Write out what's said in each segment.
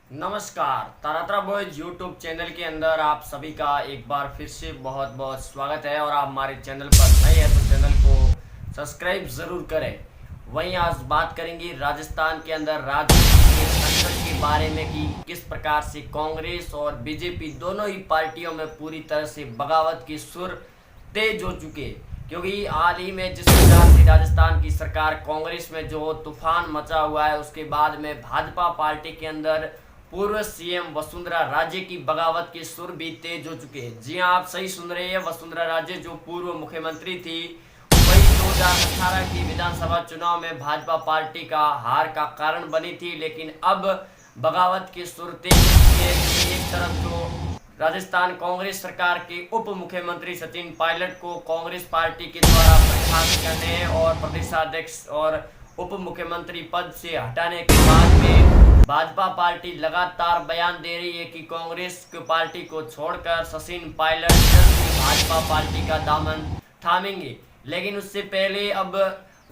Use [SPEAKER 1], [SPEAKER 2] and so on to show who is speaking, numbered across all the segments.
[SPEAKER 1] नमस्कार। तारात्रा boys YouTube channel के अंदर आप सभी का एक बार फिर से बहुत बहुत स्वागत है। और आप हमारे चैनल पर नए हैं तो चैनल को सब्सक्राइब ज़रूर करें। वहीं आज बात करेंगे राजस्थान के अंदर राजनीति के संकट के बारे में कि किस प्रकार से कांग्रेस और बीजेपी दोनों ही पार्टियों में पूरी तरह से बगावत के सुर तेज हो चुके हैं। क्योंकि हाल ही में जिस प्रकार से राजस्थान की सरकार कांग्रेस में जो तूफान मचा हुआ है, उसके बाद में भाजपा पार्टी के अंदर पूर्व सीएम वसुंधरा राजे की बगावत के सुर भी तेज हो चुके हैं। जी हां, आप सही सुन रहे हैं। वसुंधरा राजे जो पूर्व मुख्यमंत्री थी, वही 2018 की विधानसभा चुनाव में भाजपा पार्टी का हार का कारण बनी थी। लेकिन अब बगावत के सुर तेज हो चुके हैं क्योंकि एक तरफ जो राजस्थान कांग्रेस सरकार के उप मुख्यमंत्री सचिन पायलट को कांग्रेस पार्टी के द्वारा बर्खास्त करने और प्रदेशाध्यक्ष और उप मुख्यमंत्री पद से हटाने के बाद में भाजपा पार्टी लगातार बयान दे रही है कि कांग्रेस की पार्टी को छोड़कर सचिन पायलट जल्द ही भाजपा पार्टी का दामन थामेंगे। लेकिन उससे पहले अब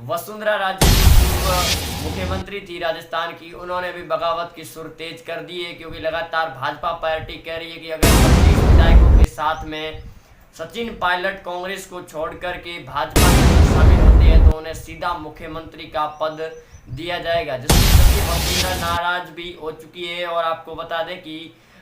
[SPEAKER 1] वसुंधरा राजे जो पूर्व मुख्यमंत्री थी राजस्थान की, उन्होंने भी बगावत की सुर तेज कर दी है। क्योंकि लगातार भाजपा पार्टी कह रही है कि अगर 25 विधायकों के साथ में सचिन पायलट कांग्रेस को छोड़कर के भाजपा में शामिल होते हैं तो उन्हें सीधा मुख्यमंत्री का पद दिया जाएगा, जिसके चलते वसुंधरा नाराज भी हो चुकी है। और आपको बता दें कि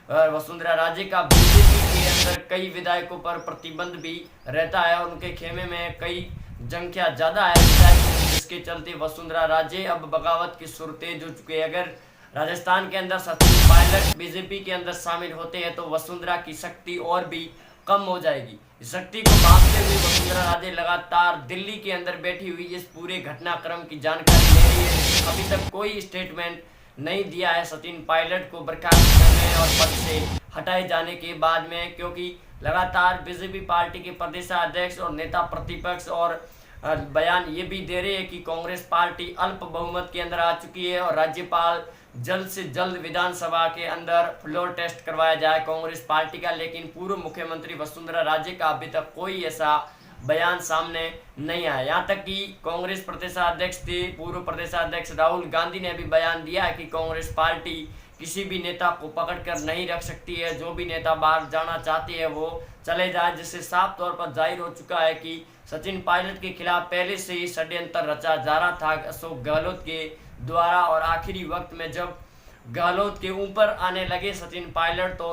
[SPEAKER 1] वसुंधरा राजे का बीजेपी के अंदर कई विधायकों पर प्रतिबंध भी रहता है और उनके खेमे में कई संख्या ज्यादा है विधायकों की, जिसके चलते वसुंधरा राजे अब बगावत की सुर तेज हो चुके हैं। अगर राजस्थान के अंदर सचिन पायलट बीजेपी के अंदर शामिल होते हैं तो वसुंधरा की शक्ति और भी कम हो जाएगी। इस शक्ति को भांपते हुए वसुंधरा राजे लगातार दिल्ली के अंदर बैठी हुई इस पूरे घटनाक्रम की जानकारी ले रही है, लेकिन अभी तक कोई स्टेटमेंट नहीं दिया है सचिन पायलट को बर्खास्त करने और पद से हटाए जाने के बाद में। क्योंकि लगातार बीजेपी पार्टी के प्रदेशाध्यक्ष और नेता प्रतिपक्ष और बयान ये भी दे रहे हैं कि कांग्रेस पार्टी अल्प बहुमत के अंदर आ चुकी है और राज्यपाल जल्द से जल्द विधानसभा के अंदर फ्लोर टेस्ट करवाया जाए कांग्रेस पार्टी का। लेकिन पूर्व मुख्यमंत्री वसुंधरा राजे का अभी तक कोई ऐसा बयान सामने नहीं आया। यहाँ तक कि कांग्रेस प्रदेशाध्यक्ष थे, पूर्व प्रदेशाध्यक्ष राहुल गांधी ने भी बयान दिया है कि कांग्रेस पार्टी किसी भी नेता को पकड़ कर नहीं रख सकती है। जो भी नेता बाहर जाना चाहते हैं वो चले जाए, जिससे साफ तौर पर जाहिर हो चुका है कि सचिन पायलट के खिलाफ पहले से ही षड्यंत्र रचा जा रहा था अशोक गहलोत के द्वारा। और आखिरी वक्त में जब गहलोत के ऊपर आने लगे सचिन पायलट तो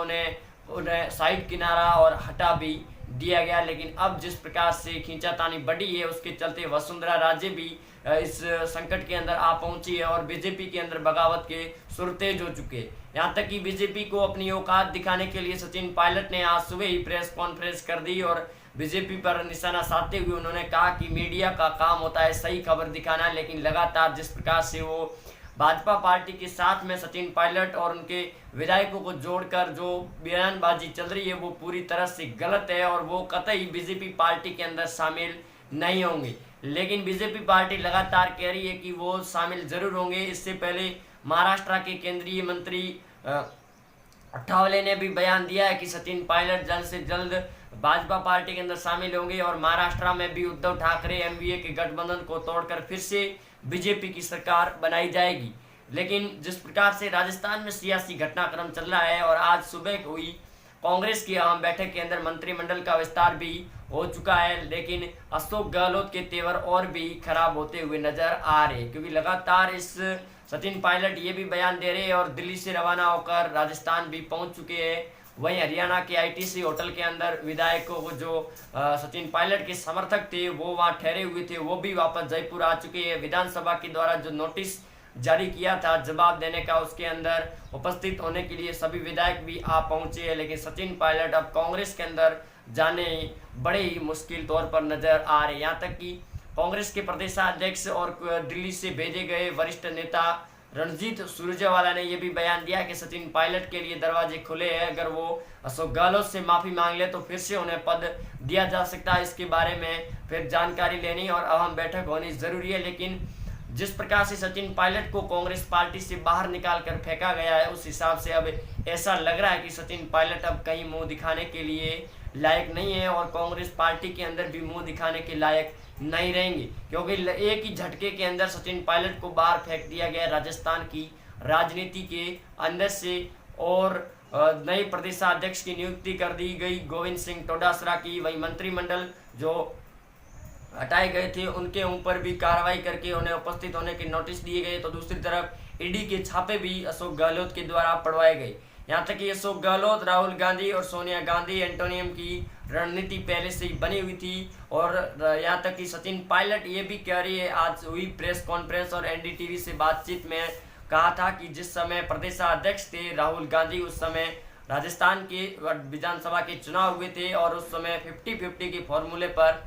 [SPEAKER 1] उन्हें साइड किनारा और हटा भी दिया गया। लेकिन अब जिस प्रकार से खींचातानी बढ़ी है, उसके चलते वसुंधरा राजे भी इस संकट के अंदर आ पहुंची है और बीजेपी के अंदर बगावत के सुर तेज हो चुके हैं। यहाँ तक कि बीजेपी को अपनी औकात दिखाने के लिए सचिन पायलट ने आज सुबह ही प्रेस कॉन्फ्रेंस कर दी और बीजेपी पर निशाना साधते हुए उन्होंने कहा कि मीडिया का काम होता है सही खबर दिखाना, लेकिन लगातार जिस प्रकार से वो भाजपा पार्टी के साथ में सचिन पायलट और उनके विधायकों को जोड़कर जो बयानबाजी चल रही है वो पूरी तरह से गलत है और वो कतई बीजेपी पार्टी के अंदर शामिल नहीं होंगे। लेकिन बीजेपी पार्टी लगातार कह रही है कि वो शामिल जरूर होंगे। इससे पहले महाराष्ट्र के केंद्रीय मंत्री अठावले ने भी बयान दिया है कि सचिन पायलट जल्द से जल्द भाजपा पार्टी के अंदर शामिल होंगे और महाराष्ट्र में भी उद्धव ठाकरे एमवीए के गठबंधन को तोड़कर फिर से बीजेपी की सरकार बनाई जाएगी। लेकिन जिस प्रकार से राजस्थान में सियासी घटनाक्रम चल रहा है और आज सुबह हुई कांग्रेस की अहम बैठक के अंदर मंत्रिमंडल का विस्तार भी हो चुका है, लेकिन अशोक गहलोत के तेवर और भी खराब होते हुए नजर आ रहे हैं। क्योंकि लगातार इस सचिन पायलट ये भी बयान दे रहे हैं और दिल्ली से रवाना होकर राजस्थान भी पहुंच चुके हैं। वहीं हरियाणा के आईटीसी होटल के अंदर विधायकों को जो सचिन पायलट के समर्थक थे वो वहां ठहरे हुए थे, वो भी वापस जयपुर आ चुके हैं। विधानसभा के द्वारा जो नोटिस जारी किया था जवाब देने का, उसके अंदर उपस्थित होने के लिए सभी विधायक भी आ पहुंचे हैं। लेकिन सचिन पायलट अब कांग्रेस के अंदर जाने बड़े ही मुश्किल तौर पर नजर आ रहे। यहाँ तक कि कांग्रेस के प्रदेशाध्यक्ष और दिल्ली से भेजे गए वरिष्ठ नेता रणजीत सुरजेवाला ने यह भी बयान दिया कि सचिन पायलट के लिए दरवाजे खुले हैं। अगर वो अशोक गहलोत से माफी मांग ले तो फिर से उन्हें पद दिया जा सकता है। इसके बारे में फिर जानकारी लेनी और अहम बैठक होनी जरूरी है। लेकिन जिस प्रकार से सचिन पायलट को कांग्रेस पार्टी से बाहर निकाल कर फेंका गया है, उस हिसाब से अब ऐसा लग रहा है कि सचिन पायलट अब कहीं मुंह दिखाने के लिए लायक नहीं है और कांग्रेस पार्टी के अंदर भी मुंह दिखाने के लायक नहीं रहेंगे। क्योंकि एक ही झटके के अंदर सचिन पायलट को बाहर फेंक दिया गया राजस्थान की राजनीति के अंदर से। और नए प्रदेशाध्यक्ष की नियुक्ति कर दी गई गोविंद सिंह डोटासरा की। वही मंत्रिमंडल जो हटाए गए थे उनके ऊपर भी कार्रवाई करके उन्हें उपस्थित होने के नोटिस दिए गए। तो दूसरी तरफ ईडी के छापे भी अशोक गहलोत के द्वारा पड़वाए गए। यहाँ तक कि अशोक गहलोत, राहुल गांधी और सोनिया गांधी एंटोनियम की रणनीति पहले से ही बनी हुई थी। और यहाँ तक कि सचिन पायलट ये भी कह रही है, आज हुई प्रेस कॉन्फ्रेंस और एनडीटीवी से बातचीत में कहा था कि जिस समय प्रदेशाध्यक्ष थे राहुल गांधी, उस समय राजस्थान के विधानसभा के चुनाव हुए थे और उस समय 50-50 के फॉर्मूले पर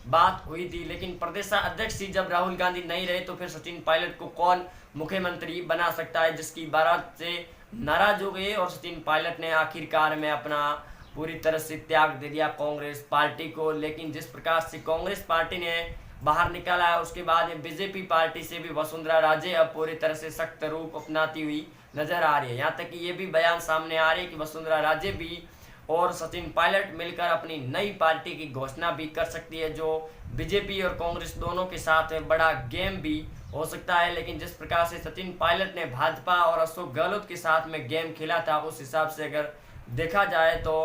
[SPEAKER 1] बात हुई थी। लेकिन प्रदेशाध्यक्ष ही जब राहुल गांधी नहीं रहे तो फिर सचिन पायलट को कौन मुख्यमंत्री बना सकता है, जिसकी बात से नाराज हो गए और सचिन पायलट ने आखिरकार में अपना पूरी तरह से त्याग दे दिया कांग्रेस पार्टी को। लेकिन जिस प्रकार से कांग्रेस पार्टी ने बाहर निकाला है, उसके बाद बीजेपी पार्टी से भी वसुंधरा राजे अब पूरी तरह से सख्त रूप अपनाती हुई नजर आ रही है। यहाँ तक कि ये भी बयान सामने आ रही है कि वसुंधरा राजे भी और सचिन पायलट मिलकर अपनी नई पार्टी की घोषणा भी कर सकती है, जो बीजेपी और कांग्रेस दोनों के साथ बड़ा गेम भी हो सकता है। लेकिन जिस प्रकार से सचिन पायलट ने भाजपा और अशोक गहलोत के साथ में गेम खेला था, उस हिसाब से अगर देखा जाए तो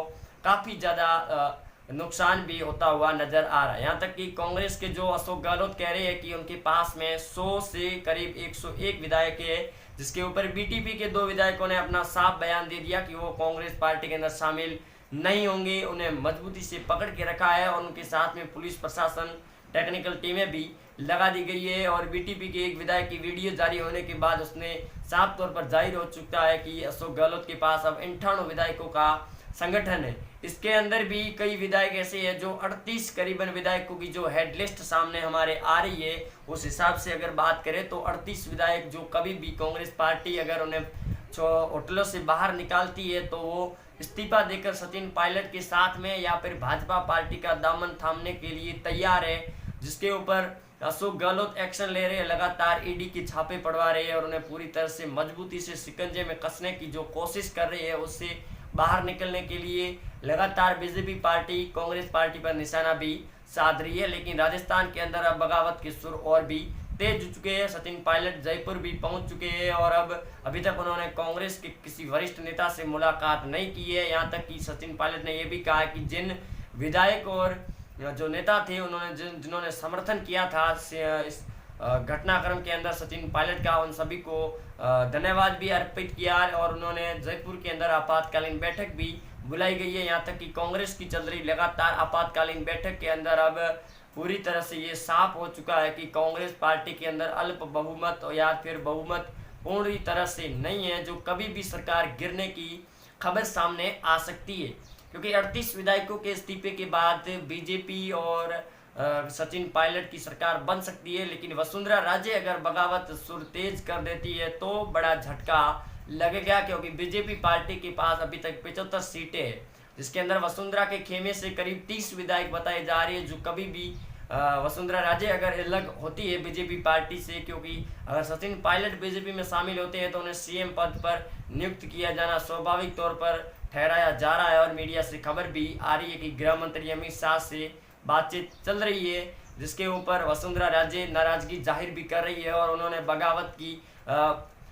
[SPEAKER 1] काफ़ी ज़्यादा नुकसान भी होता हुआ नजर आ रहा है। यहाँ तक कि कांग्रेस के जो अशोक गहलोत कह रहे हैं कि उनके पास में 100 से करीब 101 विधायक है, जिसके ऊपर बीटीपी के 2 विधायकों ने अपना साफ बयान दे दिया कि वो कांग्रेस पार्टी के अंदर शामिल नहीं होंगे। उन्हें मजबूती से पकड़ के रखा है और उनके साथ में पुलिस प्रशासन, टेक्निकल टीमें भी लगा दी गई है। और बीटीपी के एक विधायक की वीडियो जारी होने के बाद उसने साफ तौर पर जाहिर हो चुका है कि अशोक गहलोत के पास अब 58 विधायकों का संगठन है। इसके अंदर भी कई विधायक ऐसे हैं जो 38 करीबन विधायकों की जो हेड लिस्ट सामने हमारे आ रही है, उस हिसाब से अगर बात करें तो 38 विधायक जो कभी भी कांग्रेस पार्टी अगर उन्हें होटलों से बाहर निकालती है तो वो इस्तीफा देकर सचिन पायलट के साथ में या फिर भाजपा पार्टी का दामन थामने के लिए तैयार है, जिसके ऊपर अशोक गहलोत एक्शन ले रहे हैं। लगातार ईडी के छापे पड़वा रहे हैं और उन्हें पूरी तरह से मजबूती से शिकंजे में कसने की जो कोशिश कर रही है, उससे बाहर निकलने के लिए लगातार बीजेपी पार्टी कांग्रेस पार्टी पर निशाना भी साध रही है। लेकिन राजस्थान के अंदर अब बगावत के सुर और भी तेज हो चुके हैं। सचिन पायलट जयपुर भी पहुंच चुके हैं और अब अभी तक उन्होंने कांग्रेस के किसी वरिष्ठ नेता से मुलाकात नहीं की है। यहाँ तक कि सचिन पायलट ने यह भी कहा कि जिन विधायक और जो नेता थे उन्होंने जिन्होंने समर्थन किया था इस घटनाक्रम के अंदर सचिन पायलट का, उन सभी को धन्यवाद भी अर्पित किया और उन्होंने जयपुर के अंदर आपातकालीन बैठक भी बुलाई गई है। यहाँ तक कि कांग्रेस की चल रही लगातार आपातकालीन बैठक के अंदर अब पूरी तरह से ये साफ हो चुका है कि कांग्रेस पार्टी के अंदर अल्प बहुमत या फिर बहुमत पूरी तरह से नहीं है, जो कभी भी सरकार गिरने की खबर सामने आ सकती है। क्योंकि 38 विधायकों के इस्तीफे के बाद बीजेपी और सचिन पायलट की सरकार बन सकती है। लेकिन वसुंधरा राजे अगर बगावत सुर तेज कर देती है तो बड़ा झटका लगेगा, क्योंकि बीजेपी पार्टी के पास अभी तक 75 सीटें हैं, जिसके अंदर वसुंधरा के खेमे से करीब 30 विधायक बताए जा रहे हैं, जो कभी भी वसुंधरा राजे अगर अलग होती है बीजेपी पार्टी से, क्योंकि अगर सचिन पायलट बीजेपी में शामिल होते हैं तो उन्हें सीएम पद पर नियुक्त किया जाना स्वाभाविक तौर पर ठहराया जा रहा है। और मीडिया से खबर भी आ रही है कि गृह मंत्री अमित शाह से बातचीत चल रही है, जिसके ऊपर वसुंधरा राजे नाराजगी जाहिर भी कर रही है और उन्होंने बगावत की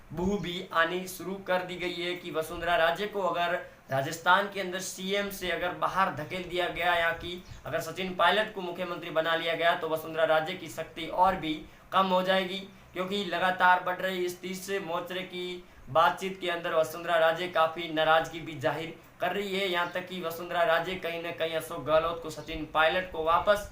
[SPEAKER 1] बू भी आनी शुरू कर दी गई है कि वसुंधरा राजे को अगर राजस्थान के अंदर सीएम से अगर बाहर धकेल दिया गया या कि अगर सचिन पायलट को मुख्यमंत्री बना लिया गया तो वसुंधरा राजे की शक्ति और भी कम हो जाएगी। क्योंकि लगातार बढ़ रही इस तीसरे मोर्चे की बातचीत के अंदर वसुंधरा राजे काफ़ी नाराजगी भी जाहिर कर रही है। यहाँ तक कि वसुंधरा राजे कहीं ना कहीं अशोक गहलोत को, सचिन पायलट को वापस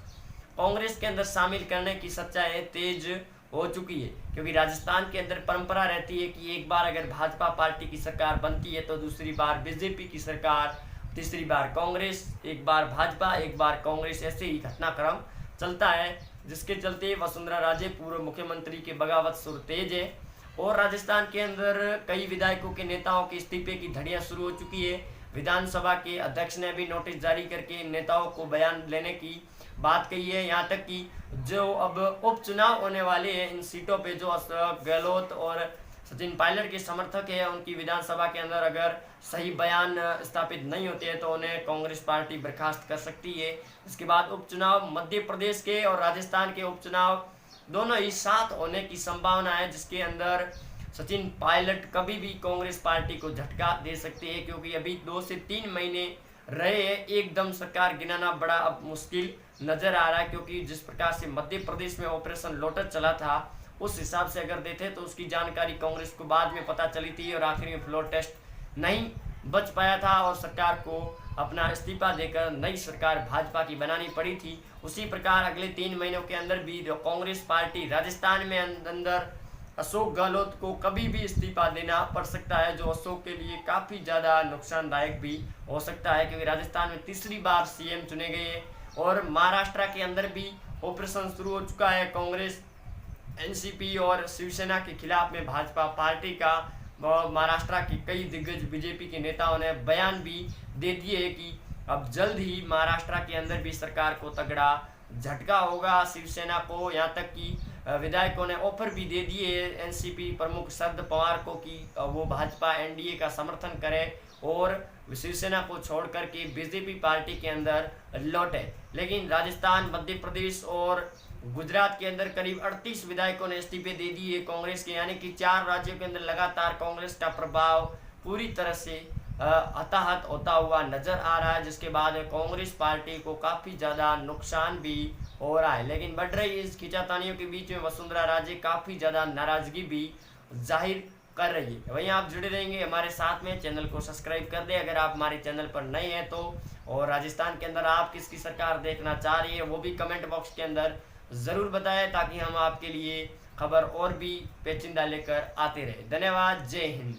[SPEAKER 1] कांग्रेस के अंदर शामिल करने की सच्चाई तेज हो चुकी है। क्योंकि राजस्थान के अंदर परंपरा रहती है कि एक बार अगर भाजपा पार्टी की सरकार बनती है तो दूसरी बार बीजेपी की सरकार, तीसरी बार कांग्रेस, एक बार भाजपा, एक बार कांग्रेस, ऐसे ही घटनाक्रम चलता है, जिसके चलते वसुंधरा राजे पूर्व मुख्यमंत्री के बगावत सुर तेज है। और राजस्थान के अंदर कई विधायकों के नेताओं के इस्तीफे की धड़ियां शुरू हो चुकी है। विधानसभा के अध्यक्ष ने भी नोटिस जारी करके नेताओं को बयान लेने की बात कही है। यहाँ तक कि जो अब उपचुनाव होने वाले हैं इन सीटों पे, जो अशोक गहलोत और सचिन पायलट के समर्थक है, उनकी विधानसभा के अंदर अगर सही बयान स्थापित नहीं होते हैं तो उन्हें कांग्रेस पार्टी बर्खास्त कर सकती है। इसके बाद उपचुनाव मध्य प्रदेश के और राजस्थान के उपचुनाव दोनों ही साथ होने की संभावना है, जिसके अंदर सचिन पायलट कभी भी कांग्रेस पार्टी को झटका दे सकते हैं, क्योंकि अभी 2 से 3 महीने रहे हैं, एकदम सरकार गिनाना बड़ा अब मुश्किल नजर आ रहा है। क्योंकि जिस प्रकार से मध्य प्रदेश में ऑपरेशन लोटस चला था, उस हिसाब से अगर देखें तो उसकी जानकारी कांग्रेस को बाद में पता चली थी और आखिर में फ्लोर टेस्ट नहीं बच पाया था और सरकार को अपना इस्तीफा देकर नई सरकार भाजपा की बनानी पड़ी थी। उसी प्रकार अगले 3 महीनों के अंदर भी कांग्रेस पार्टी राजस्थान में अंदर अशोक गहलोत को कभी भी इस्तीफा देना पड़ सकता है, जो अशोक के लिए काफ़ी ज़्यादा नुकसानदायक भी हो सकता है, क्योंकि राजस्थान में तीसरी बार सीएम चुने गए और महाराष्ट्र के अंदर भी ऑपरेशन शुरू हो चुका है। कांग्रेस, एनसीपी और शिवसेना के खिलाफ में भाजपा पार्टी का महाराष्ट्र के कई दिग्गज बीजेपी के नेताओं ने बयान भी दे दिए कि अब जल्द ही महाराष्ट्र के अंदर भी सरकार को तगड़ा झटका होगा। शिवसेना को, यहाँ तक कि विधायकों ने ऑफर भी दे दिए एनसीपी प्रमुख शरद पवार को कि वो भाजपा एनडीए का समर्थन करे और शिवसेना को छोड़ करके बीजेपी पार्टी के अंदर लौटे। लेकिन राजस्थान, मध्य प्रदेश और गुजरात के अंदर करीब 38 विधायकों ने इस्तीफे दे दिए कांग्रेस के, यानी कि 4 राज्यों के अंदर लगातार कांग्रेस का प्रभाव पूरी तरह से हताहत होता हुआ नजर आ रहा है, जिसके बाद कांग्रेस पार्टी को काफ़ी ज़्यादा नुकसान भी हो रहा है। लेकिन बढ़ रही इस खींचातानियों के बीच में वसुंधरा राजे काफ़ी ज़्यादा नाराज़गी भी जाहिर कर रही है। वहीं आप जुड़े रहेंगे हमारे साथ में, चैनल को सब्सक्राइब कर दें अगर आप हमारे चैनल पर नए हैं तो। और राजस्थान के अंदर आप किसकी सरकार देखना चाह रही है वो भी कमेंट बॉक्स के अंदर ज़रूर बताएं, ताकि हम आपके लिए खबर और भी पेचीदा लेकर आते रहे। धन्यवाद, जय हिंद।